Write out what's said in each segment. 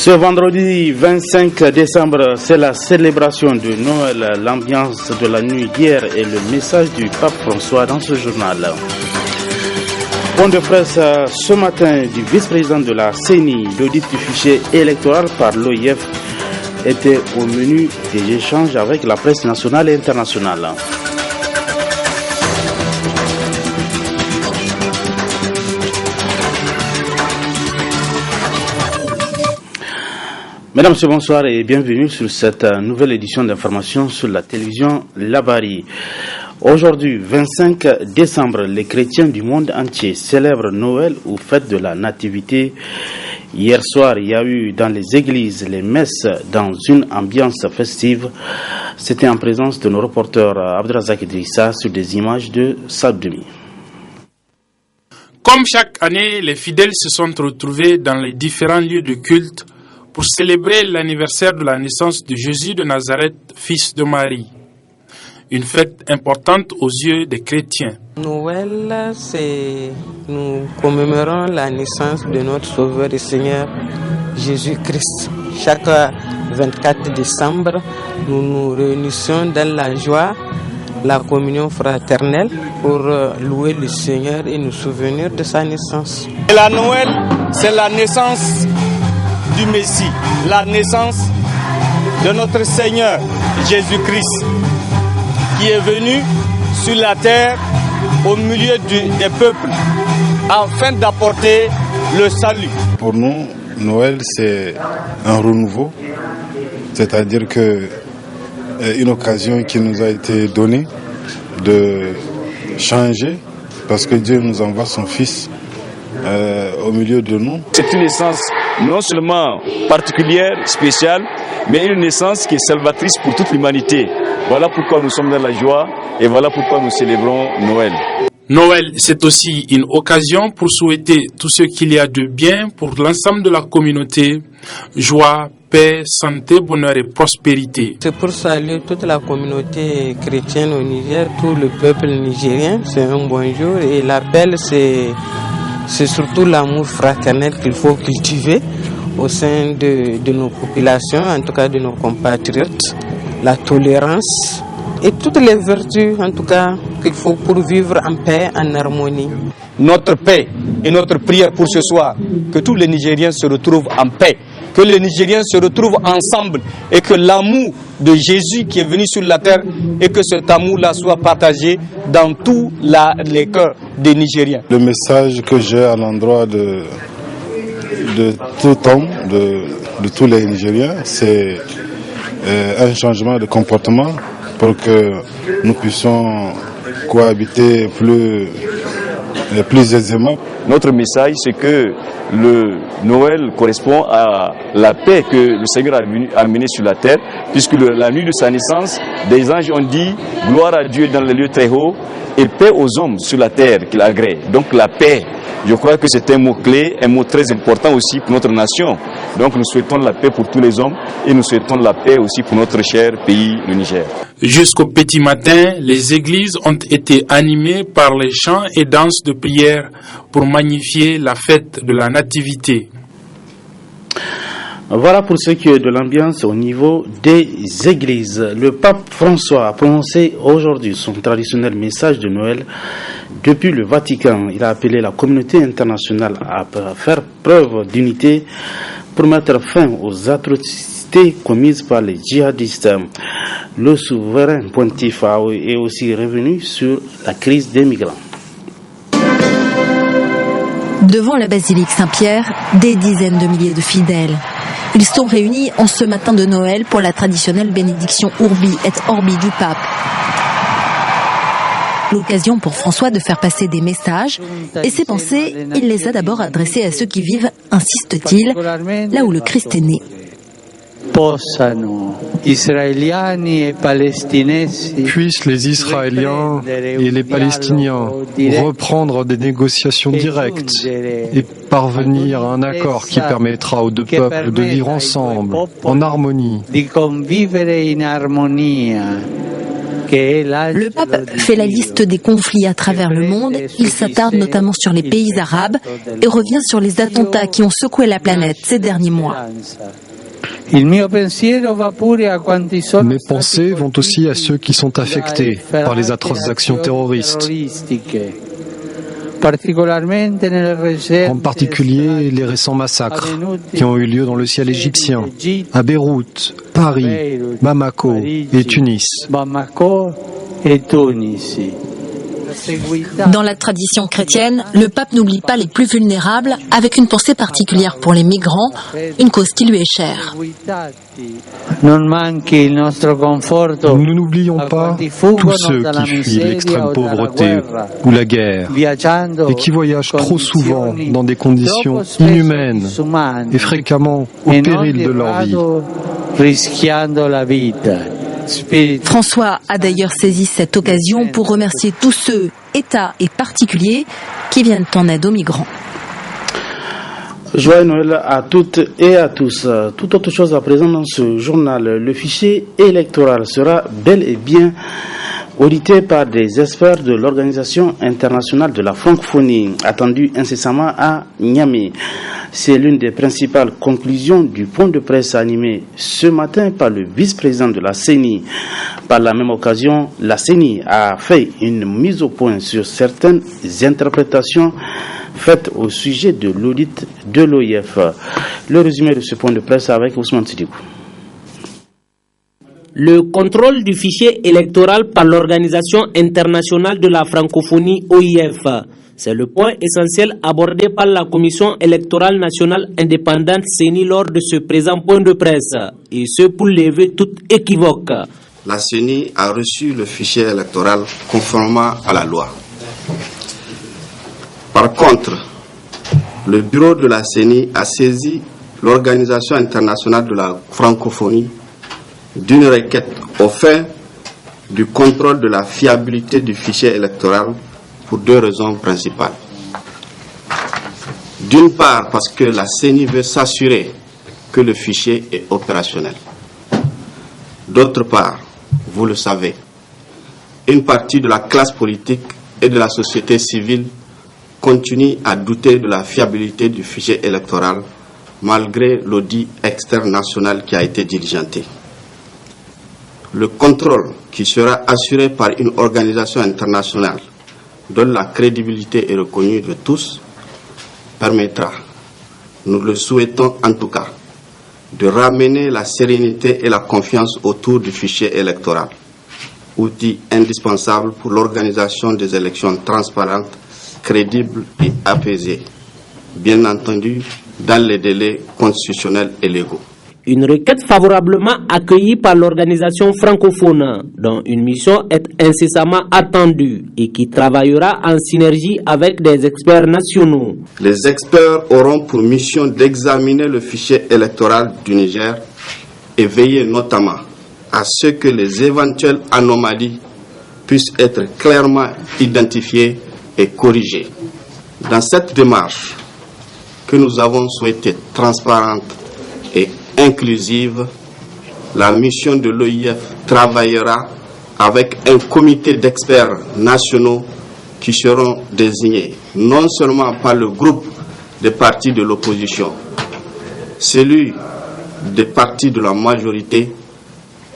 Ce vendredi 25 décembre, c'est la célébration de Noël, l'ambiance de la nuit d'hier et le message du pape François dans ce journal. Point de presse ce matin du vice-président de la CENI, l'audit du fichier électoral par l'OIF était au menu des échanges avec la presse nationale et internationale. Mesdames, Messieurs, bonsoir et bienvenue sur cette nouvelle édition d'information sur la télévision Labari. Aujourd'hui, 25 décembre, les chrétiens du monde entier célèbrent Noël ou fête de la Nativité. Hier soir, il y a eu dans les églises les messes dans une ambiance festive. C'était en présence de nos reporters Abdrazak Idrissa sur des images de Saddemi. Comme chaque année, les fidèles se sont retrouvés dans les différents lieux de culte pour célébrer l'anniversaire de la naissance de Jésus de Nazareth, fils de Marie. Une fête importante aux yeux des chrétiens. Noël, nous commémorons la naissance de notre Sauveur et Seigneur Jésus-Christ. Chaque 24 décembre, nous nous réunissons dans la joie, la communion fraternelle pour louer le Seigneur et nous souvenir de sa naissance. Et la Noël, c'est la naissance du Messie, la naissance de notre Seigneur Jésus-Christ, qui est venu sur la terre au milieu des peuples afin d'apporter le salut. Pour nous, Noël, c'est un renouveau, c'est-à-dire que une occasion qui nous a été donnée de changer, parce que Dieu nous envoie son Fils au milieu de nous. C'est une naissance non seulement particulière, spéciale, mais une naissance qui est salvatrice pour toute l'humanité. Voilà pourquoi nous sommes dans la joie et voilà pourquoi nous célébrons Noël. Noël, c'est aussi une occasion pour souhaiter tout ce qu'il y a de bien pour l'ensemble de la communauté, joie, paix, santé, bonheur et prospérité. C'est pour saluer toute la communauté chrétienne au Niger, tout le peuple nigérien. C'est un bonjour et l'appel, c'est surtout l'amour fraternel qu'il faut cultiver au sein de nos populations, en tout cas de nos compatriotes, la tolérance et toutes les vertus, en tout cas, qu'il faut pour vivre en paix, en harmonie. Notre paix et notre prière pour ce soir, que tous les Nigériens se retrouvent en paix, que les Nigériens se retrouvent ensemble et que l'amour de Jésus qui est venu sur la terre et que cet amour-là soit partagé dans tous les cœurs des Nigériens. Le message que j'ai à l'endroit de tout homme, de tous les Nigériens, c'est un changement de comportement pour que nous puissions cohabiter plus aisément. Notre message, c'est que le Noël correspond à la paix que le Seigneur a amenée sur la terre, puisque la nuit de sa naissance, des anges ont dit « Gloire à Dieu dans les lieux très hauts et paix aux hommes sur la terre qu'il agrée ». Donc la paix, je crois que c'est un mot clé, un mot très important aussi pour notre nation. Donc nous souhaitons la paix pour tous les hommes et nous souhaitons la paix aussi pour notre cher pays, le Niger. Jusqu'au petit matin, les églises ont été animées par les chants et danses de prière pour magnifier la fête de la Nativité. Voilà pour ce qui est de l'ambiance au niveau des églises. Le pape François a prononcé aujourd'hui son traditionnel message de Noël depuis le Vatican. Il a appelé la communauté internationale à faire preuve d'unité pour mettre fin aux atrocités commises par les djihadistes. Le souverain pontife est aussi revenu sur la crise des migrants. Devant la basilique Saint-Pierre, des dizaines de milliers de fidèles. Ils sont réunis en ce matin de Noël pour la traditionnelle bénédiction Urbi et Orbi du pape. L'occasion pour François de faire passer des messages et ses pensées, il les a d'abord adressées à ceux qui vivent, insiste-t-il, là où le Christ est né. Puissent les Israéliens et les Palestiniens reprendre des négociations directes et parvenir à un accord qui permettra aux deux peuples de vivre ensemble, en harmonie. Le pape fait la liste des conflits à travers le monde. Il s'attarde notamment sur les pays arabes et revient sur les attentats qui ont secoué la planète ces derniers mois. Mes pensées vont aussi à ceux qui sont affectés par les atroces actions terroristes. En particulier les récents massacres qui ont eu lieu dans le ciel égyptien, à Beyrouth, Paris, Bamako et Tunis. Dans la tradition chrétienne, le pape n'oublie pas les plus vulnérables, avec une pensée particulière pour les migrants, une cause qui lui est chère. Nous n'oublions pas tous ceux qui fuient l'extrême pauvreté ou la guerre et qui voyagent trop souvent dans des conditions inhumaines et fréquemment au péril de leur vie. François a d'ailleurs saisi cette occasion pour remercier tous ceux, États et particuliers, qui viennent en aide aux migrants. Joyeux Noël à toutes et à tous. Toute autre chose à présent dans ce journal. Le fichier électoral sera bel et bien audité par des experts de l'Organisation internationale de la francophonie, attendu incessamment à Niamey. C'est l'une des principales conclusions du point de presse animé ce matin par le vice-président de la CENI. Par la même occasion, la CENI a fait une mise au point sur certaines interprétations faites au sujet de l'audit de l'OIF. Le résumé de ce point de presse avec Ousmane Sidikou. Le contrôle du fichier électoral par l'Organisation internationale de la francophonie OIF. C'est le point essentiel abordé par la Commission électorale nationale indépendante CENI lors de ce présent point de presse, et ce pour lever toute équivoque. La CENI a reçu le fichier électoral conformément à la loi. Par contre, le bureau de la CENI a saisi l'Organisation internationale de la francophonie d'une requête au fin du contrôle de la fiabilité du fichier électoral pour deux raisons principales. D'une part, parce que la CENI veut s'assurer que le fichier est opérationnel. D'autre part, vous le savez, une partie de la classe politique et de la société civile continue à douter de la fiabilité du fichier électoral malgré l'audit externe national qui a été diligenté. Le contrôle qui sera assuré par une organisation internationale dont la crédibilité est reconnue de tous permettra, nous le souhaitons en tout cas, de ramener la sérénité et la confiance autour du fichier électoral, outil indispensable pour l'organisation des élections transparentes, crédibles et apaisées, bien entendu dans les délais constitutionnels et légaux. Une requête favorablement accueillie par l'organisation francophone, dont une mission est incessamment attendue et qui travaillera en synergie avec des experts nationaux. Les experts auront pour mission d'examiner le fichier électoral du Niger et veiller notamment à ce que les éventuelles anomalies puissent être clairement identifiées et corrigées. Dans cette démarche que nous avons souhaitée transparente et inclusive, la mission de l'OIF travaillera avec un comité d'experts nationaux qui seront désignés non seulement par le groupe des partis de l'opposition, celui des partis de la majorité,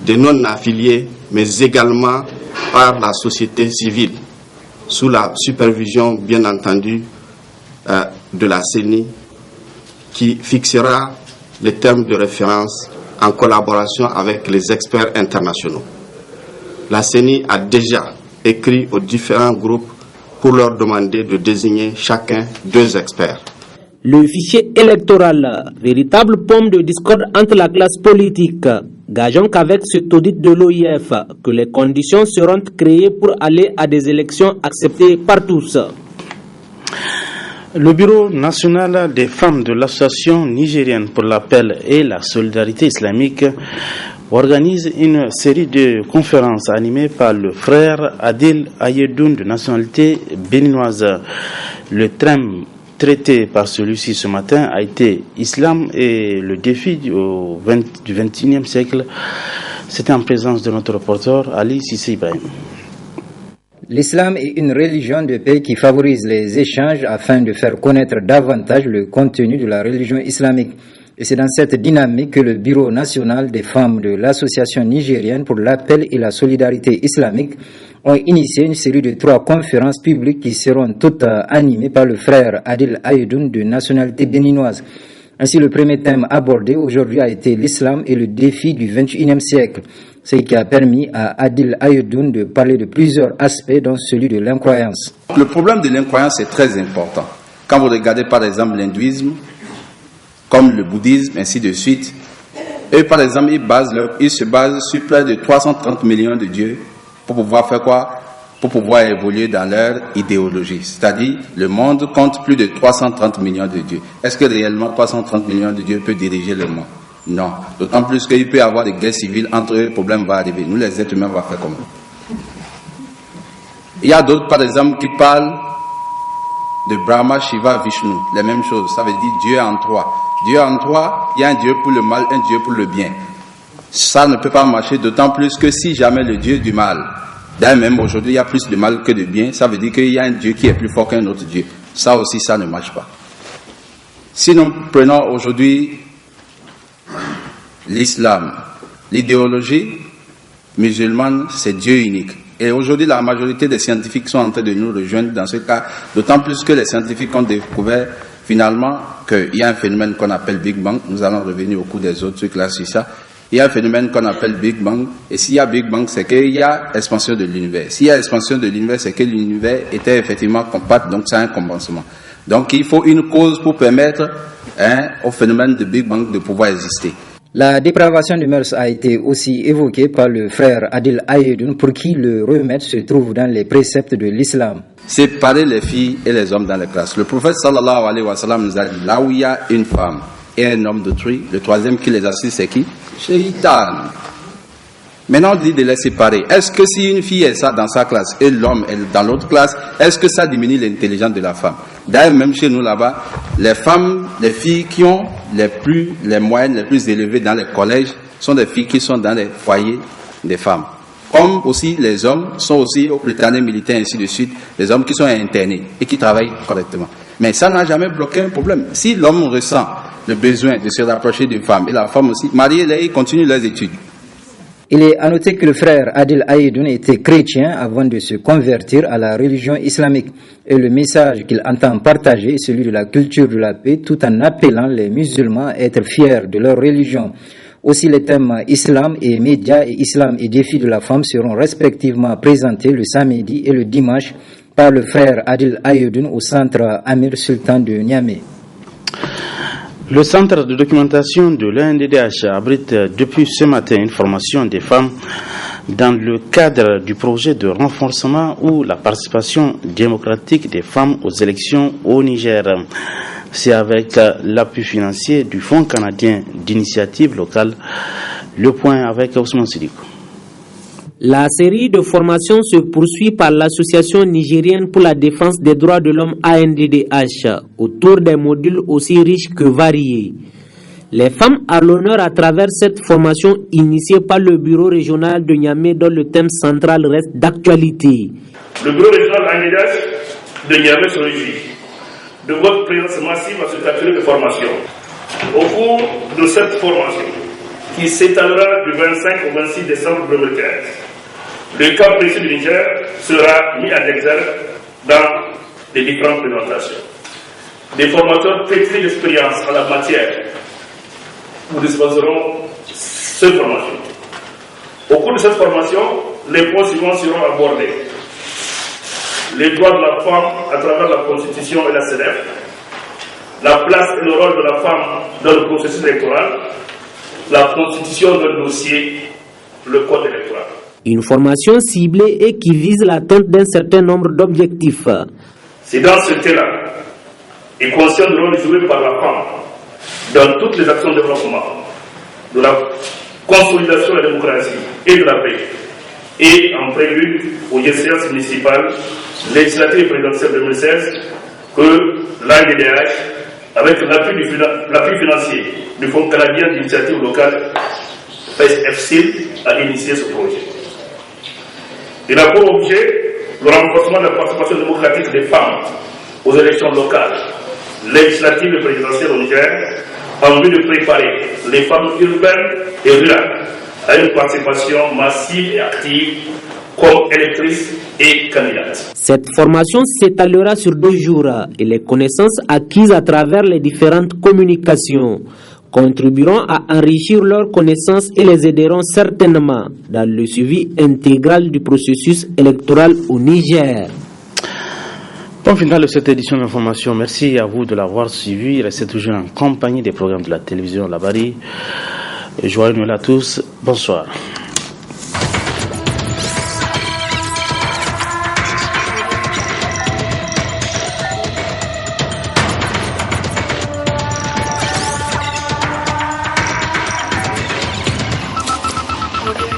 des non-affiliés, mais également par la société civile, sous la supervision bien entendu de la CENI, qui fixera les termes de référence en collaboration avec les experts internationaux. La CENI a déjà écrit aux différents groupes pour leur demander de désigner chacun 2 experts. Le fichier électoral, véritable pomme de discorde entre la classe politique. Gageons qu'avec cet audit de l'OIF, que les conditions seront créées pour aller à des élections acceptées par tous. Le Bureau national des femmes de l'Association nigérienne pour l'appel et la solidarité islamique organise une série de conférences animées par le frère Adil Ayedoun de nationalité béninoise. Le thème traité par celui-ci ce matin a été Islam et le défi du XXIe siècle. C'était en présence de notre reporter Ali Sissi Ibrahim. L'islam est une religion de paix qui favorise les échanges afin de faire connaître davantage le contenu de la religion islamique. Et c'est dans cette dynamique que le Bureau national des femmes de l'Association nigérienne pour l'appel et la solidarité islamique ont initié une série de 3 conférences publiques qui seront toutes animées par le frère Adil Ayedoun de nationalité béninoise. Ainsi, le premier thème abordé aujourd'hui a été l'islam et le défi du XXIe siècle, ce qui a permis à Adil Ayedoun de parler de plusieurs aspects, dont celui de l'incroyance. Le problème de l'incroyance est très important. Quand vous regardez par exemple l'hindouisme, comme le bouddhisme, ainsi de suite, eux par exemple ils se basent sur près de 330 millions de dieux pour pouvoir faire quoi? Pour pouvoir évoluer dans leur idéologie. C'est-à-dire, le monde compte plus de 330 millions de dieux. Est-ce que réellement 330 millions de dieux peuvent diriger le monde? Non. D'autant plus qu'il peut y avoir des guerres civiles entre eux, le problème va arriver. Nous, les êtres humains, on va faire comment? Il y a d'autres, par exemple, qui parlent de Brahma, Shiva, Vishnu. Les mêmes choses. Ça veut dire Dieu en 3. Dieu en 3, il y a un Dieu pour le mal, un Dieu pour le bien. Ça ne peut pas marcher, d'autant plus que si jamais le Dieu du mal, d'ailleurs même aujourd'hui, il y a plus de mal que de bien, ça veut dire qu'il y a un Dieu qui est plus fort qu'un autre Dieu. Ça aussi, ça ne marche pas. Si nous prenons aujourd'hui l'islam, l'idéologie musulmane, c'est Dieu unique. Et aujourd'hui, la majorité des scientifiques sont en train de nous rejoindre dans ce cas, d'autant plus que les scientifiques ont découvert finalement qu'il y a un phénomène qu'on appelle Big Bang. Nous allons revenir au cours des autres trucs là sur ça. Il y a un phénomène qu'on appelle Big Bang. Et s'il y a Big Bang, c'est qu'il y a expansion de l'univers. S'il y a expansion de l'univers, c'est que l'univers était effectivement compact, donc c'est un commencement. Donc il faut une cause pour permettre au phénomène de Big Bang de pouvoir exister. La dépravation des mœurs a été aussi évoquée par le frère Adil Ayedoun, pour qui le remède se trouve dans les préceptes de l'islam. Séparer les filles et les hommes dans les classes. Le prophète sallallahu alayhi wa sallam nous a dit, là où il y a une femme et un homme d'autrui, le troisième qui les assiste, c'est qui? Shaitan. Maintenant on dit de les séparer. Est-ce que si une fille est dans sa classe et l'homme est dans l'autre classe, est-ce que ça diminue l'intelligence de la femme? D'ailleurs même chez nous là-bas, les femmes, les filles qui ont les moyennes les plus élevées dans les collèges sont des filles qui sont dans les foyers des femmes. Comme aussi les hommes sont aussi au Britannique militaire, ainsi de suite, les hommes qui sont internés et qui travaillent correctement. Mais ça n'a jamais bloqué un problème. Si l'homme ressent le besoin de se rapprocher d'une femme et la femme aussi, mariez-les et continuent leurs études. Il est à noter que le frère Adil Ayedoun était chrétien avant de se convertir à la religion islamique. Et le message qu'il entend partager est celui de la culture de la paix, tout en appelant les musulmans à être fiers de leur religion. Aussi, les thèmes islam et médias et islam et défis de la femme seront respectivement présentés le samedi et le dimanche par le frère Adil Ayedoun au centre Amir Sultan de Niamey. Le centre de documentation de l'UNDDH abrite depuis ce matin une formation des femmes dans le cadre du projet de renforcement ou la participation démocratique des femmes aux élections au Niger. C'est avec l'appui financier du Fonds canadien d'initiative locale. Le point avec Ousmane Sidiko. La série de formations se poursuit par l'Association nigérienne pour la défense des droits de l'homme ANDDH autour des modules aussi riches que variés. Les femmes à l'honneur à travers cette formation initiée par le bureau régional de Niamey dont le thème central reste d'actualité. Le bureau régional ANDDH de Niamey se réjouit de votre présence massive à cet atelier de formation. Au cours de cette formation, qui s'étalera du 25 au 26 décembre 2015, le cas précis du Niger sera mis en exergue dans les différentes présentations. Des formateurs pétris d'expérience en la matière vous disposeront cette formation. Au cours de cette formation, les points suivants seront abordés. Les droits de la femme à travers la Constitution et la CEDEF, la place et le rôle de la femme dans le processus électoral, la constitution d'un dossier, le code électoral. Une formation ciblée et qui vise l'atteinte d'un certain nombre d'objectifs. C'est dans ce cas-là, et conscient du rôle joué par la femme dans toutes les actions de développement, de la consolidation de la démocratie et de la paix, et en prélude aux échéances municipales, législatives et présidentielles 2016, que l'ANDDH, avec l'appui financier du Fonds canadien d'initiative locale, PES-FCIL, a initié ce projet. Il a pour objet le renforcement de la participation démocratique des femmes aux élections locales, législatives et présidentielles au Niger, en vue de préparer les femmes urbaines et rurales à une participation massive et active comme électrices et candidates. Cette formation s'étalera sur 2 jours et les connaissances acquises à travers les différentes communications contribueront à enrichir leurs connaissances et les aideront certainement dans le suivi intégral du processus électoral au Niger. Bon final de cette édition d'information. Merci à vous de l'avoir suivi. Restez toujours en compagnie des programmes de la télévision Labari. Joyeux Noël à tous. Bonsoir. Okay.